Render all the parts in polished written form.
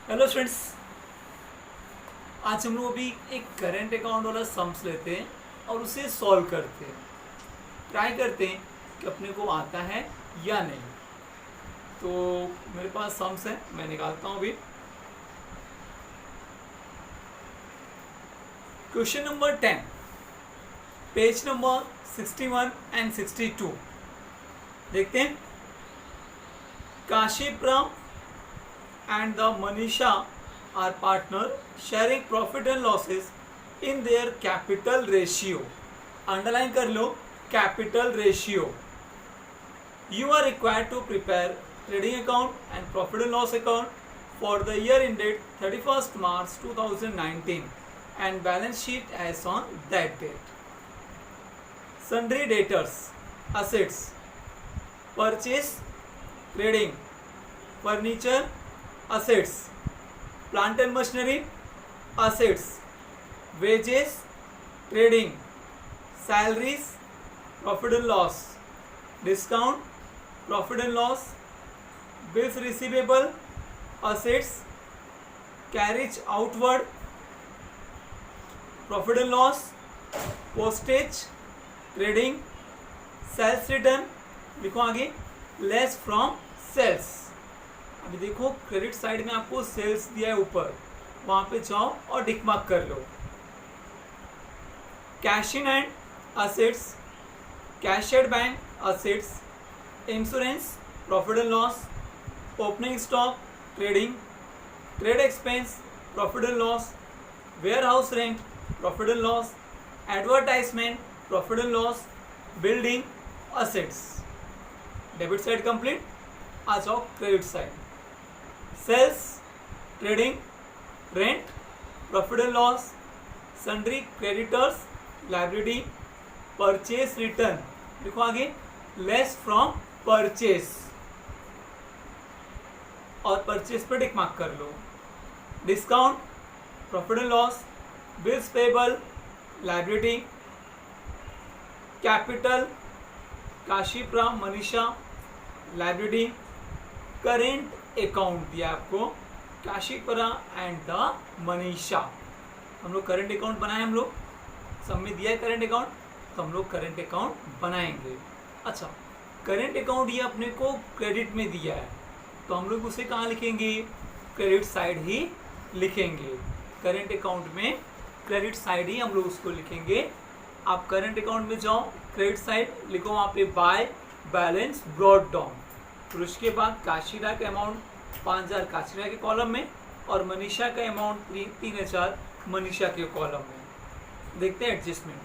Hello students, आज हम लोग अभी एक करंट अकाउंट वाला सम्स लेते हैं और उसे सॉल्व करते हैं। ट्राई करते हैं कि अपने को आता है या नहीं। तो मेरे पास सम्स है, मैं निकालता हूँ अभी। Question number 10, page number 61 and 62। देखते हैं। Kashipuram and the Manisha are partner sharing profit and losses in their capital ratio. Underline कर लो capital ratio. You are required to prepare trading account and profit and loss account for the year ended 31st March 2019 and balance sheet as on that date. Sundry debtors, assets, purchase, trading, furniture, assets, plant and machinery, assets, wages, trading, salaries, profit and loss, discount, profit and loss, bills receivable, assets, carriage outward, profit and loss, postage, trading, sales return, लिखो आगे, less from sales। अभी देखो credit side में आपको sales दिया है ऊपर, वहां पे जाओ और टिक मार्क कर लो। Cash in hand assets, cash at bank assets, insurance profit and loss, opening stock trading, trade expense profit and loss, warehouse rent profit and loss, advertisement profit and loss, building assets. Debit side complete. आ जाओ credit side. Sales, trading, rent, profit and loss, sundry creditors, liability, purchase return, देखो आगे, less from purchase और purchase पे tick mark कर लो। Discount, profit and loss, bills payable, liability, capital, Kashipuram Manisha, liability, current account दिया आपको काशीपुरम एंड द मनीषा। हम लोग करंट अकाउंट बनाए, हम लोग सब में दिया है करंट अकाउंट, तो हम लोग करंट अकाउंट बनाएंगे। अच्छा, करंट अकाउंट ये अपने को क्रेडिट में दिया है, तो हम लोग उसे कहाँ लिखेंगे? क्रेडिट साइड ही लिखेंगे। करंट अकाउंट में क्रेडिट साइड ही हम लोग उसको लिखेंगे। आप करंट अकाउंट में जाओ, क्रेडिट साइड लिखो, वहाँ पे बाय बैलेंस ब्रॉट डाउन, फिर उसके बाद काशीरा का अमाउंट 5000 काशीरा के कॉलम में और मनीषा का अमाउंट 3000 मनीषा के कॉलम में। देखते हैं adjustment.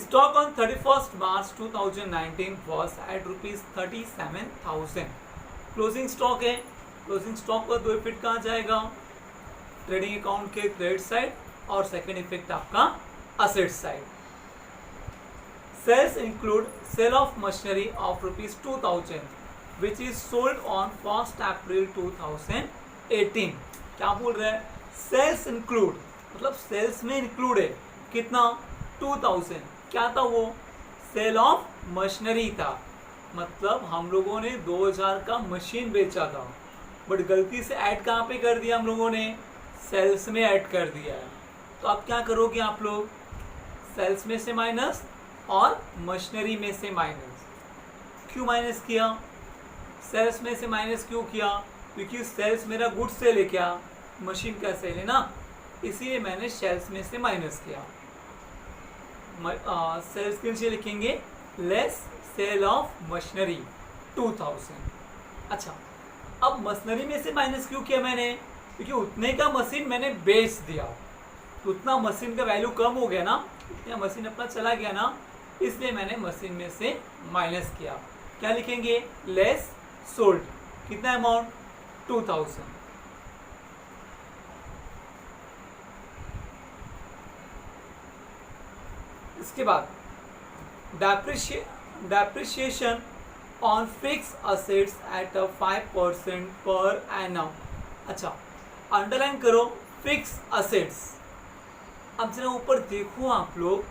Stock on 31st March 2019 was at ₹37,000। Closing stock है, क्लोजिंग स्टॉक का दो इफेक्ट कहाँ जाएगा? ट्रेडिंग अकाउंट के क्रेडिट साइड और सेकेंड इफेक्ट आपका asset side. Sales include sale of machinery of ₹2,000 which is sold on 1st April 2018। क्या बोल रहा है? सेल्स इंक्लूड मतलब सेल्स में इंक्लूड है कितना? 2000। क्या था वो? सेल ऑफ मशीनरी था, मतलब हम लोगों ने 2000 का मशीन बेचा था, बट गलती से ऐड कहाँ पे कर दिया हम लोगों ने? सेल्स में ऐड कर दिया है। तो अब क्या करोगे आप लोग? सेल्स में से माइनस और मशीनरी में से माइनस। क्यों माइनस किया? सेल्स में से माइनस क्यों किया? क्योंकि सेल्स मेरा गुड्स सेल है, क्या मशीन का सेल है ना, इसीलिए मैंने सेल्स में से माइनस किया। सेल्स के नीचे लिखेंगे लेस सेल ऑफ मशीनरी 2000। अच्छा, अब मशीनरी में से माइनस क्यों किया मैंने? क्योंकि उतने का मशीन मैंने बेच दिया, तो उतना मशीन का वैल्यू कम हो गया ना, इतना मशीन अपना चला गया ना, इसलिए मैंने मशीन में से माइनस किया। क्या लिखेंगे? Less sold. कितना अमाउंट? 2000। इसके बाद depreciation on fix assets at 5% per annum. अच्छा, अंडरलाइन करो फिक्स असेट्स। अब जरा ऊपर देखो आप लोग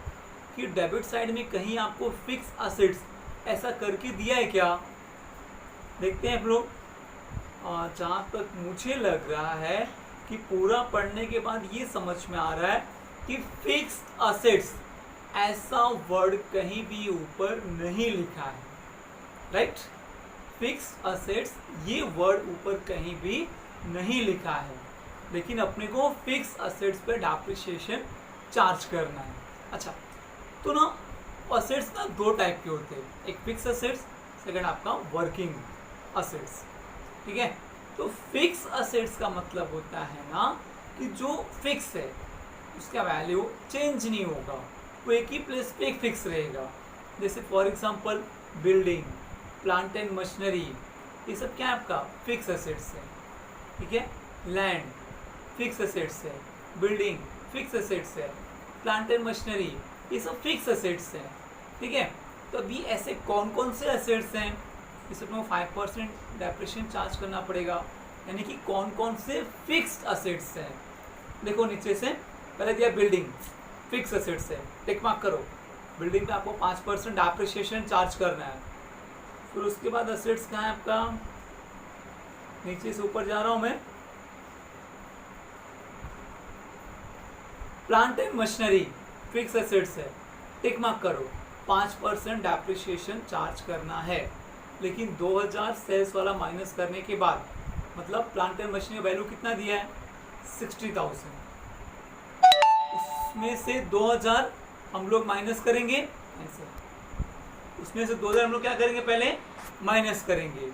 कि डेबिट साइड में कहीं आपको फिक्स असेट्स ऐसा करके दिया है क्या? देखते हैं आप लोग। जहाँ तक मुझे लग रहा है कि पूरा पढ़ने के बाद ये समझ में आ रहा है कि फिक्स्ड असेट्स ऐसा वर्ड कहीं भी ऊपर नहीं लिखा है, राइट। फिक्स्ड असेट्स ये वर्ड ऊपर कहीं भी नहीं लिखा है, लेकिन अपने को फिक्स्ड असेट्स पे डेप्रिसिएशन चार्ज करना है। अच्छा, तो ना असेट्स ना दो टाइप के होते हैं, एक फिक्स असेट्स, सेकंड आपका वर्किंग असेट्स, ठीक है। तो फिक्स असेट्स का मतलब होता है ना कि जो फिक्स है उसका वैल्यू चेंज नहीं होगा, वो एक ही प्लेस पे फिक्स रहेगा। जैसे for example building, plant and machinery, ये सब क्या है आपका फिक्स असेट्स है, ठीक है। लैंड फिक्स असेट्स है, बिल्डिंग फिक्स असेट्स है, प्लांट एंड मशीनरी ये सब फिक्स असेट्स हैं, ठीक है। तो अभी ऐसे कौन कौन से असेट्स हैं, इसमें 5% डेप्रिसिएशन चार्ज करना पड़ेगा, यानी कि कौन कौन से फिक्स्ड असेट्स हैं। देखो नीचे से पहले दिया बिल्डिंग फिक्स असेट्स है, टिक मार्क करो। बिल्डिंग पे आपको 5% डेप्रिसिएशन चार्ज करना है। फिर उसके बाद असेट्स कहाँ है आपका, नीचे से ऊपर जा रहा हूं मैं, plant and machinery fix assets है, टिक मार्क करो। 5% डेप्रिसिएशन चार्ज करना है, लेकिन 2000 सेल्स वाला माइनस करने के बाद, मतलब प्लांट एंड मशीनरी वैल्यू कितना दिया है 60,000, उसमें से 2000 हम लोग माइनस करेंगे ऐसे, उसमें से 2000 हम लोग क्या करेंगे पहले माइनस करेंगे।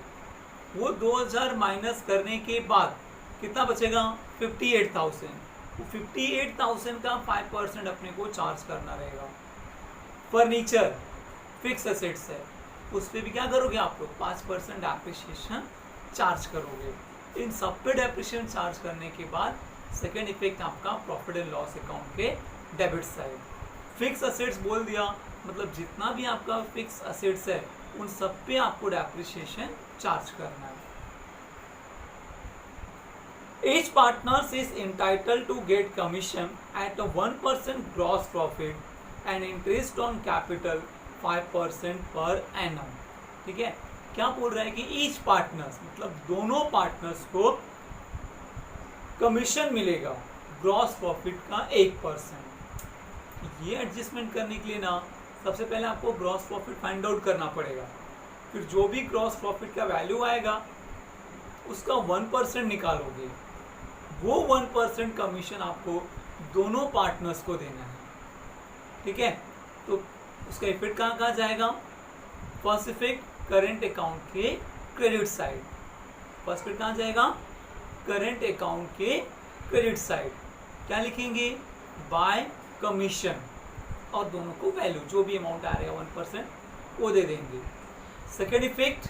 वो 2000 माइनस करने के बाद कितना बचेगा 58,000। 58,000 का 5% अपने को चार्ज करना रहेगा। फर्नीचर फिक्स असेट्स है, उस पर भी क्या करोगे आप लोग 5% डेप्रिसिएशन चार्ज करोगे। इन सब पे डेप्रिसिएशन चार्ज करने के बाद सेकेंड इफेक्ट आपका प्रॉफिट एंड लॉस अकाउंट के डेबिट साइड। फिक्स असेट्स बोल दिया, मतलब जितना भी आपका फिक्स असेट्स है उन सब पे आपको डेप्रिसिएशन चार्ज करना है। Each partner is entitled to get commission at a 1% gross profit and interest on capital 5% per annum, ठीक है। क्या बोल रहा है कि ईच पार्टनर्स मतलब दोनों पार्टनर्स को कमीशन मिलेगा ग्रॉस प्रॉफिट का 1%। ये एडजस्टमेंट करने के लिए ना सबसे पहले आपको ग्रॉस प्रॉफिट फाइंड आउट करना पड़ेगा, फिर जो भी ग्रॉस प्रॉफिट का वैल्यू आएगा उसका 1% निकालोगे, वो 1% कमीशन आपको दोनों पार्टनर्स को देना है, ठीक है। तो उसका इफेक्ट कहाँ कहाँ जाएगा, फर्स्ट इफेक्ट करेंट अकाउंट के क्रेडिट साइड, फर्स्ट इफेक्ट कहाँ जाएगा करेंट अकाउंट के क्रेडिट साइड। क्या लिखेंगे बाय कमीशन, और दोनों को वैल्यू जो भी अमाउंट आ रहेगा 1% वो दे देंगे। Second effect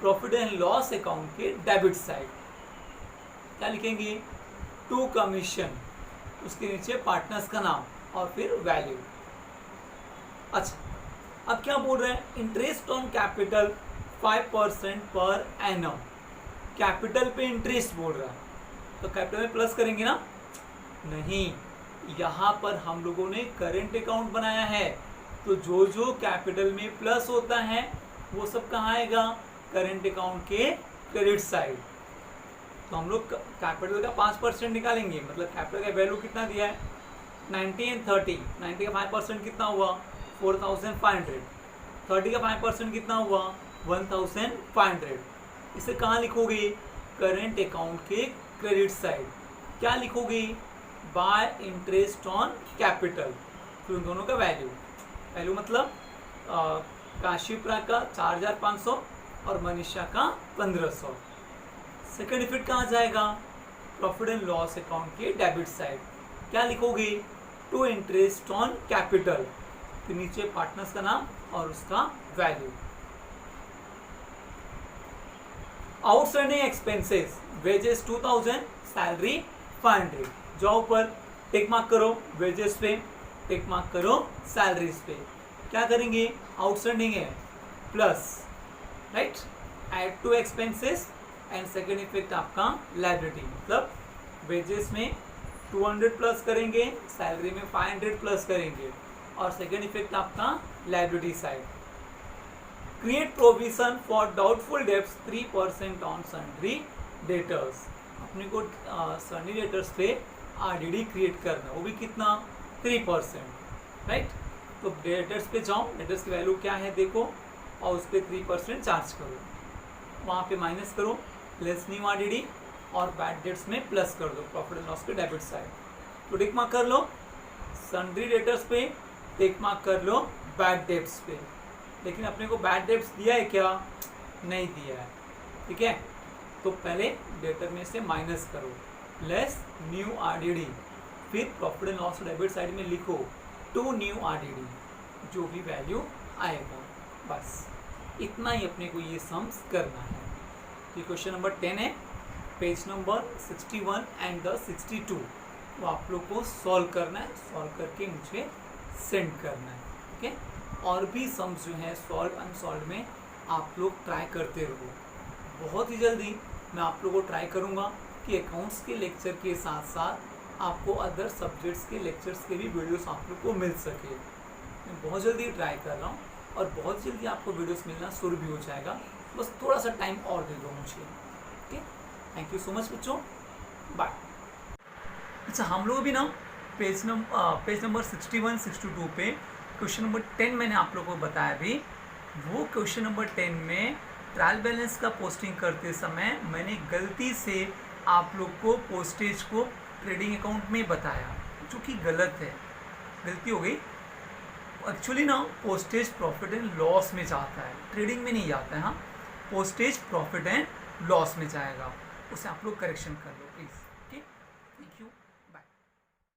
profit and loss account के डेबिट साइड, क्या लिखेंगे टू कमीशन, उसके नीचे पार्टनर्स का नाम और फिर वैल्यू। अच्छा, अब क्या बोल रहे हैं interest on capital 5% per annum, capital पे इंटरेस्ट बोल रहा है, तो कैपिटल में प्लस करेंगे ना, नहीं, यहाँ पर हम लोगों ने करेंट अकाउंट बनाया है, तो जो जो कैपिटल में प्लस होता है वो सब कहाँ आएगा करेंट अकाउंट के क्रेडिट साइड। तो हम लोग कैपिटल का 5% निकालेंगे, मतलब कैपिटल का वैल्यू कितना दिया है 90 एंड 30, 90 का 5% कितना हुआ 4,500, 30 का 5% कितना हुआ 1,500। इसे कहाँ लिखोगे करेंट अकाउंट के क्रेडिट साइड, क्या लिखोगे बाय इंटरेस्ट ऑन कैपिटल, फिर उन दोनों का वैल्यू मतलब काशीपुरा का 4,500 और मनीषा का 1,500। सेकेंड इफेक्ट कहाँ जाएगा प्रॉफिट एंड लॉस अकाउंट के डेबिट साइड, क्या लिखोगे टू इंटरेस्ट ऑन कैपिटल, फिर नीचे पार्टनर्स का नाम और उसका value. Outstanding expenses wages 2,000, salary 500, जाओ पर टिक मार्क करो वेजेस पे, टिक मार्क करो सैलरीज पे। क्या करेंगे आउटस्टैंडिंग है plus, right, add to expenses and second effect आपका लायबिलिटी, मतलब वेजेस में 200 प्लस करेंगे, सैलरी में 500 प्लस करेंगे, और सेकेंड इफेक्ट आपका liability side. Create provision for doubtful debts 3% on sundry debtors, अपने को सन्नी डेटर्स पे आरडीडी क्रिएट करना, वो भी कितना 3%, राइट। तो डेटर्स पे जाओ, डेटर्स की वैल्यू क्या है देखो, और उस पर 3% चार्ज करो, वहाँ पे माइनस करो, लेस न्यू आरडीडी, और बैड डेट्स में प्लस कर दो प्रॉफिट एंड लॉस के डेबिट साइड। तो टिक मार्क कर लो सन्ड्री डेटर्स पे, टिक मार्क कर लो बैड डेट्स पे। लेकिन अपने को बैड डेट्स दिया है क्या? नहीं दिया है, ठीक है। तो पहले डेटर में से माइनस करो, लेस न्यू आरडीडी, फिर profit and loss debit side में लिखो टू न्यू आरडीडी, जो भी वैल्यू आएगा। बस इतना ही अपने को ये सम्स करना है। ये क्वेश्चन नंबर 10 है, पेज नंबर 61 एंड द 62, तो आप लोग को सॉल्व करना है, सॉल्व करके मुझे सेंड करना है, ठीक है। और भी सम्स जो है सॉल्व अनसॉल्व में आप लोग ट्राई करते रहो। बहुत ही जल्दी मैं आप लोगों को ट्राई करूँगा कि अकाउंट्स के लेक्चर के साथ साथ आपको अदर सब्जेक्ट्स के लेक्चर्स के भी वीडियोस आप लोग को मिल सके। मैं बहुत जल्दी ट्राई कर रहा हूँ और बहुत जल्दी आपको वीडियोस मिलना शुरू भी हो जाएगा, बस थोड़ा सा टाइम और दे दो मुझे, ठीक है। थैंक यू सो मच बच्चों, बाय। अच्छा, हम लोग भी ना पेज नंबर 61 62 पे क्वेश्चन नंबर 10 मैंने आप लोगों को बताया भी, वो क्वेश्चन नंबर 10 में ट्रायल बैलेंस का पोस्टिंग करते समय मैंने गलती से आप लोग को पोस्टेज को ट्रेडिंग अकाउंट में बताया, जो कि गलत है, गलती हो गई। एक्चुअली ना पोस्टेज प्रॉफिट एंड लॉस में जाता है, ट्रेडिंग में नहीं जाता है। हाँ, पोस्टेज प्रॉफिट एंड लॉस में जाएगा, उसे आप लोग करेक्शन कर लो प्लीज़।